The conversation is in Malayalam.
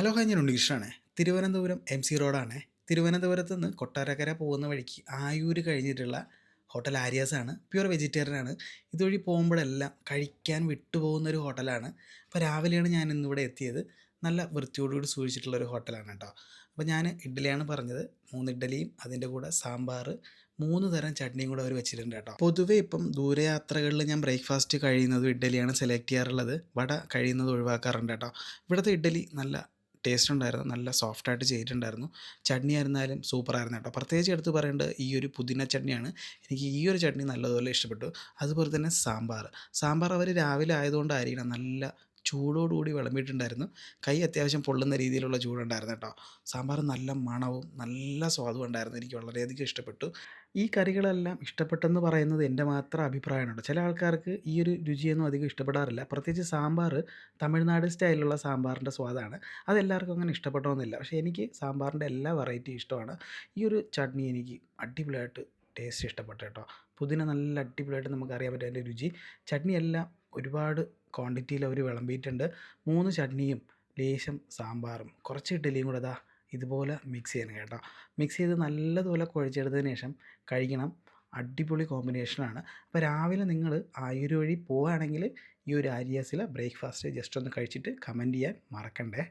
ഹലോ ഹായ്, ഞാൻ ഉണ്ണികൃഷ്ണനാണേ. തിരുവനന്തപുരം റോഡാണേ. തിരുവനന്തപുരത്ത് നിന്ന് കൊട്ടാരക്കര പോകുന്ന വഴിക്ക് ആയൂര് കഴിഞ്ഞിട്ടുള്ള ഹോട്ടൽ ആര്യാസാണ്. പ്യുവർ വെജിറ്റേറിയനാണ്. ഇതുവഴി പോകുമ്പോഴെല്ലാം കഴിക്കാൻ വിട്ടുപോകുന്നൊരു ഹോട്ടലാണ്. അപ്പോൾ രാവിലെയാണ് ഞാൻ ഇന്നിവിടെ എത്തിയത്. നല്ല വൃത്തിയോടുകൂടി സൂക്ഷിച്ചിട്ടുള്ളൊരു ഹോട്ടലാണ് കേട്ടോ. അപ്പോൾ ഞാൻ ഇഡ്ഡലിയാണ് പറഞ്ഞത്. 3 ഇഡ്ഡലിയും അതിൻ്റെ കൂടെ സാമ്പാർ, 3 തരം ചട്നിയും കൂടെ അവർ വെച്ചിട്ടുണ്ട് കേട്ടോ. പൊതുവേ ഇപ്പം ദൂരയാത്രകളിൽ ഞാൻ ബ്രേക്ക്ഫാസ്റ്റ് കഴിയുന്നതും ഇഡ്ഡലിയാണ് സെലക്ട് ചെയ്യാറുള്ളത്. വട കഴിയുന്നത് ഒഴിവാക്കാറുണ്ട് കേട്ടോ. ഇവിടുത്തെ ഇഡ്ഡലി നല്ല ടേസ്റ്റ് ഉണ്ടായിരുന്നു. നല്ല സോഫ്റ്റായിട്ട് ചെയ്തിട്ടുണ്ടായിരുന്നു. ചട്നി ആയിരുന്നാലും സൂപ്പറായിരുന്നു കേട്ടോ. പ്രത്യേകിച്ച് എടുത്ത് പറയേണ്ടത് ഈ ഒരു പുതിന ചട്നിയാണ്. എനിക്ക് ഈ ഒരു ചട്നി നല്ലതുപോലെ ഇഷ്ടപ്പെട്ടു. അതുപോലെ തന്നെ സാമ്പാർ അവർ രാവിലെ ആയതുകൊണ്ടായിരിക്കണം നല്ല ചൂടോടുകൂടി വിളമ്പിയിട്ടുണ്ടായിരുന്നു. കൈ അത്യാവശ്യം പൊള്ളുന്ന രീതിയിലുള്ള ചൂടുണ്ടായിരുന്നു കേട്ടോ. സാമ്പാർ നല്ല മണവും നല്ല സ്വാദും ഉണ്ടായിരുന്നു. എനിക്ക് വളരെയധികം ഇഷ്ടപ്പെട്ടു. ഈ കറികളെല്ലാം ഇഷ്ടപ്പെട്ടെന്ന് പറയുന്നത് എൻ്റെ മാത്രം അഭിപ്രായമാണ് കേട്ടോ. ചില ആൾക്കാർക്ക് ഈ ഒരു രുചിയൊന്നും അധികം ഇഷ്ടപ്പെടാറില്ല. പ്രത്യേകിച്ച് സാമ്പാർ തമിഴ്നാട് സ്റ്റൈലിലുള്ള സാമ്പാറിൻ്റെ സ്വാദാണ്. അതെല്ലാവർക്കും അങ്ങനെ ഇഷ്ടപ്പെടണമെന്നില്ല. പക്ഷേ എനിക്ക് സാമ്പാറിൻ്റെ എല്ലാ വെറൈറ്റിയും ഇഷ്ടമാണ്. ഈ ഒരു ചട്നി എനിക്ക് അടിപൊളിയായിട്ട് ടേസ്റ്റ് ഇഷ്ടപ്പെട്ടു കേട്ടോ. പുതിന നല്ല അടിപൊളിയായിട്ട് നമുക്കറിയാൻ പറ്റും അതിൻ്റെ രുചി. ചട്നിയെല്ലാം ഒരുപാട് ക്വാണ്ടിറ്റിയിൽ അവർ വിളമ്പിയിട്ടുണ്ട്. 3 ചട്നിയും ലേശം സാമ്പാറും കുറച്ച് ഇഡ്ഡലിയും കൂടെ ദാ ഇതുപോലെ മിക്സ് ചെയ്യണം കേട്ടോ. മിക്സ് ചെയ്ത് നല്ലതുപോലെ കുഴച്ചെടുത്തതിന് ശേഷം കഴിക്കണം. അടിപൊളി കോമ്പിനേഷനാണ്. അപ്പോൾ രാവിലെ നിങ്ങൾ ആയൂര് വഴി പോവുകയാണെങ്കിൽ ഈ ഒരു ആര്യാസിലെ ബ്രേക്ക്ഫാസ്റ്റ് ജസ്റ്റ് ഒന്ന് കഴിച്ചിട്ട് കമൻറ്റ് ചെയ്യാൻ മറക്കണ്ടേ.